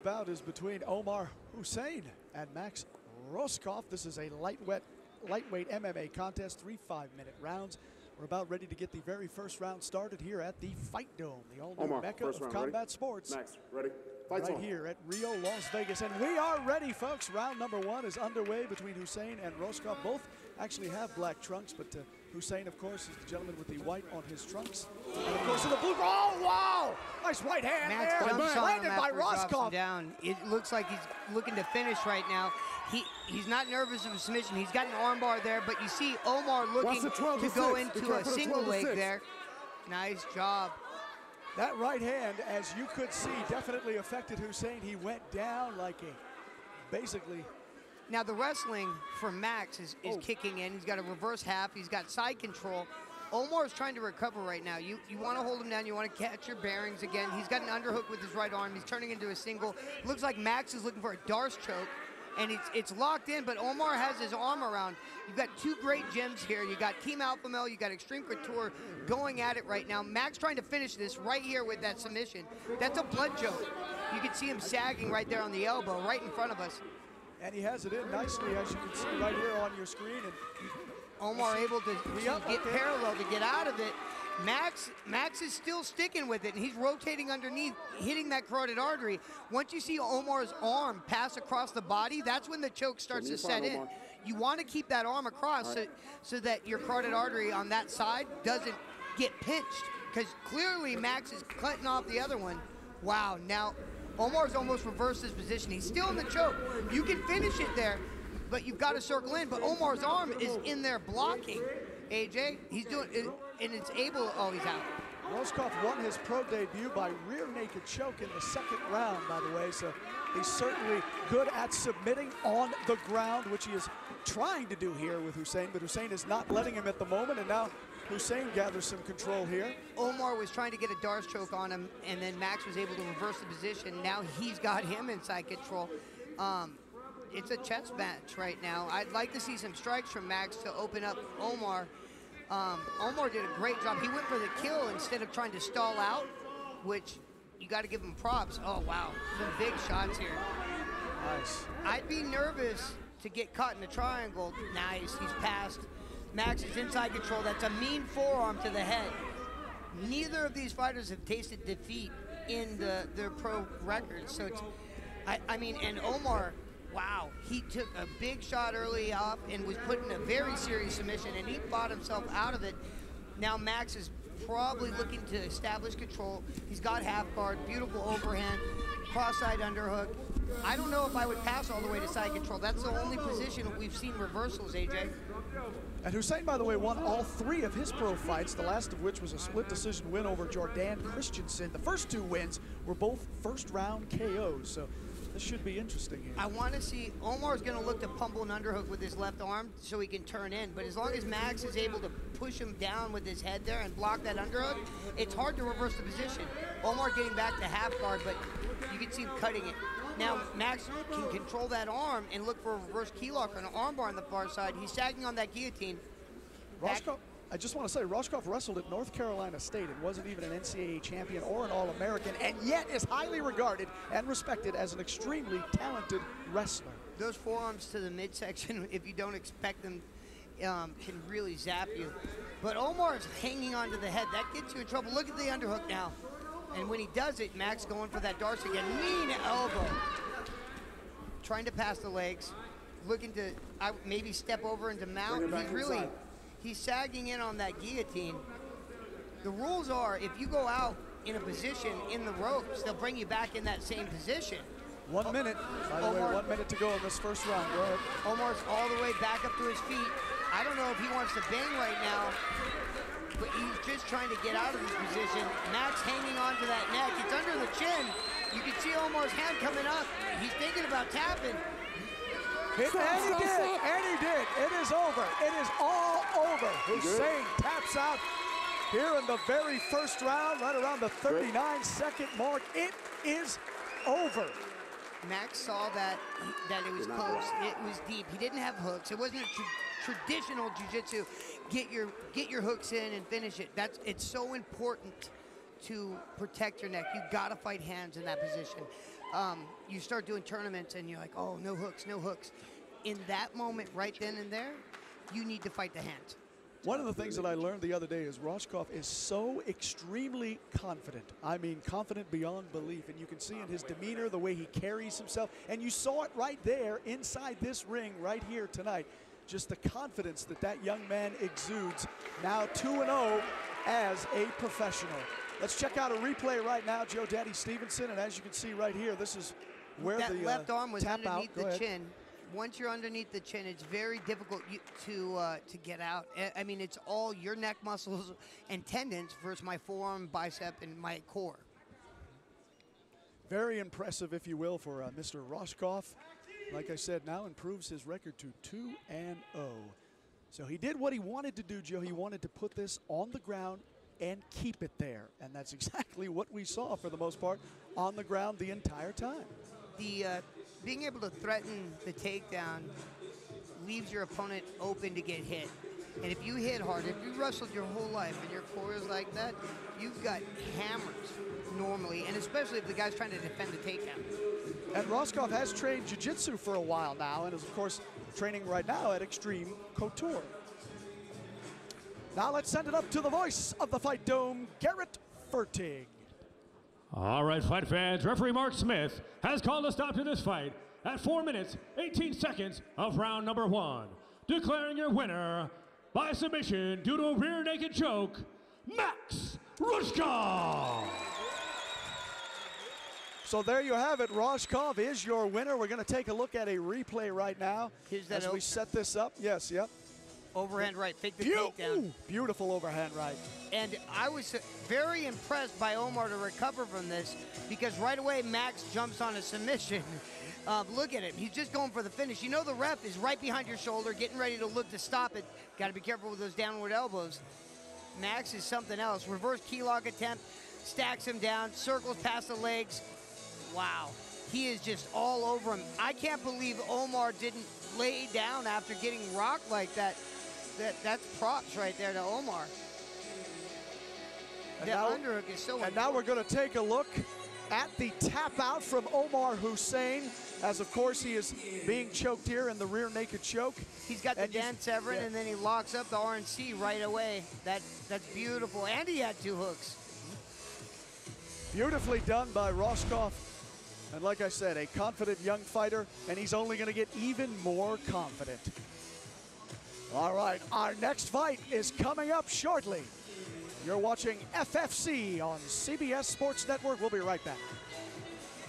Bout is between Omar Hussein and Max Rohskopf. This is a lightweight MMA contest, 3 5-minute rounds. We're about ready to get the very first round started here at the Fight Dome, the all-new mecca of combat sports. Max, ready? Fights right on. Here at Rio, Las Vegas. And we are ready, folks. Round number 1 is underway between Hussein and Rohskopf. Both actually have black trunks, but Hussein, of course, is the gentleman with the white on his trunks. And, of course, in the blue. Oh, wow! Nice right hand Max there. jumps on Landed him by after he drops Rohskopf. him down. It looks like he's looking to finish right now. He's not nervous of a submission. He's got an armbar there, but you see Omar looking to go into a single leg there. Nice job. That right hand, as you could see, definitely affected Hussein. He went down like basically. Now the wrestling for Max is kicking in. He's got a reverse half. He's got side control. Omar is trying to recover right now. You want to hold him down. You want to catch your bearings again. He's got an underhook with his right arm. He's turning into a single. Looks like Max is looking for a Darce choke. And it's locked in, but Omar has his arm around. You've got two great gyms here. You got Team Alpha Male, you got Extreme Couture going at it right now. Max trying to finish this right here with that submission. That's a blood choke. You can see him sagging right there on the elbow, right in front of us. And he has it in nicely, as you can see right here on your screen. And Omar able to get parallel to get out of it. Max is still sticking with it, and he's rotating underneath, hitting that carotid artery. Once you see Omar's arm pass across the body, that's when the choke starts to set in. You want to keep that arm across so that your carotid artery on that side doesn't get pinched, because clearly Max is cutting off the other one. Wow, now Omar's almost reversed his position. He's still in the choke. You can finish it there, but you've got to circle in, but Omar's arm is in there blocking. AJ, he's doing it, and it's able, oh, he's out. Rohskopf won his pro debut by rear naked choke in the second round, by the way, so he's certainly good at submitting on the ground, which he is trying to do here with Hussein, but Hussein is not letting him at the moment, and now Hussein gathers some control here. Omar was trying to get a Darce choke on him, and then Max was able to reverse the position. Now he's got him inside control. It's a chess match right now. I'd like to see some strikes from Max to open up Omar. Omar did a great job. He went for the kill instead of trying to stall out, which you got to give him props. Oh, wow. Some big shots here. Nice. I'd be nervous to get caught in the triangle. Nice. He's passed. Max is inside control. That's a mean forearm to the head. Neither of these fighters have tasted defeat in their pro records. So it's, I mean, and Omar, wow, he took a big shot early off and was put in a very serious submission, and he fought himself out of it. Now Max is probably looking to establish control. He's got half guard, beautiful overhand, cross-side underhook. I don't know if I would pass all the way to side control. That's the only position we've seen reversals, AJ. And Hussein, by the way, won all 3 of his pro fights, the last of which was a split decision win over Jordan Christensen. The first 2 wins were both first-round KOs, so this should be interesting here. I want to see, Omar's going to look to pummel an underhook with his left arm so he can turn in, but as long as Max is able to push him down with his head there and block that underhook, it's hard to reverse the position. Omar getting back to half guard, but you can see him cutting it. Now Max can control that arm and look for a reverse key lock or an armbar on the far side. He's sagging on that guillotine. Rohskopf, I just want to say, Rohskopf wrestled at North Carolina State and wasn't even an NCAA champion or an All-American, and yet is highly regarded and respected as an extremely talented wrestler. Those forearms to the midsection, if you don't expect them, can really zap you. But Omar is hanging on to the head. That gets you in trouble. Look at the underhook now. And when he does it, Max going for that Darce again. Mean elbow. Trying to pass the legs. Looking to maybe step over into mount. He's sagging in on that guillotine. The rules are, if you go out in a position in the ropes, they'll bring you back in that same position. 1 minute. By the way, 1 minute to go in this first round. Go ahead. Omar's all the way back up to his feet. I don't know if he wants to bang right now, but he's just trying to get out of this position. Max hanging on to that neck. It's under the chin. You can see Omar's hand coming up. He's thinking about tapping. And he did. It is over. It is all over. Hussein taps out here in the very first round, right around the 39-second mark. It is over. Max saw that it was close. It was deep. He didn't have hooks. It wasn't a traditional jiu-jitsu. Get your hooks in and finish it. It's so important to protect your neck. You've got to fight hands in that position. you start doing tournaments and you're like, oh, no hooks, no hooks. In that moment, right then and there, you need to fight the hands. One of the things that I learned the other day is Rohskopf is so extremely confident. I mean, confident beyond belief. And you can see in his demeanor, the way he carries himself. And you saw it right there inside this ring right here tonight. Just the confidence that that young man exudes. Now 2-0 as a professional. Let's check out a replay right now, Joe Daddy Stevenson. And as you can see right here, this is where that the left arm was tap underneath out. the chin. Once you're underneath the chin, it's very difficult to get out. I mean, it's all your neck muscles and tendons versus my forearm, bicep, and my core. Very impressive, if you will, for Mr. Rohskopf. Like I said, now improves his record to 2-0. So he did what he wanted to do, Joe. He wanted to put this on the ground and keep it there. And that's exactly what we saw for the most part on the ground the entire time. Being able to threaten the takedown leaves your opponent open to get hit. And if you hit hard, if you wrestled your whole life and your core is like that, you've got hammers normally, and especially if the guy's trying to defend the takedown. And Rohskopf has trained jiu-jitsu for a while now and is, of course, training right now at Extreme Couture. Now let's send it up to the voice of the Fight Dome, Garrett Fertig. All right, fight fans, referee Mark Smith has called a stop to this fight at 4 minutes, 18 seconds of round number 1. Declaring your winner by submission due to a rear naked choke, Max Rohskopf. So there you have it. Rohskopf is your winner. We're going to take a look at a replay right now as we set this up. Yes, yep. Overhand right, fake the takedown. Ooh, beautiful overhand right. And I was very impressed by Omar to recover from this because right away Max jumps on a submission. Look at him. He's just going for the finish. You know the ref is right behind your shoulder, getting ready to look to stop it. Got to be careful with those downward elbows. Max is something else. Reverse key lock attempt, stacks him down, circles past the legs. Wow. He is just all over him. I can't believe Omar didn't lay down after getting rocked like that. That's props right there to Omar. The underhook is so important. And now we're going to take a look at the tap out from Omar Hussein, as of course he is being choked here in the rear naked choke. He's got the Dan Severn, and then he locks up the RNC right away. That's beautiful, and he had 2 hooks. Beautifully done by Rohskopf. And like I said, a confident young fighter, and he's only going to get even more confident. All right, our next fight is coming up shortly. You're watching FFC on CBS Sports Network. We'll be right back.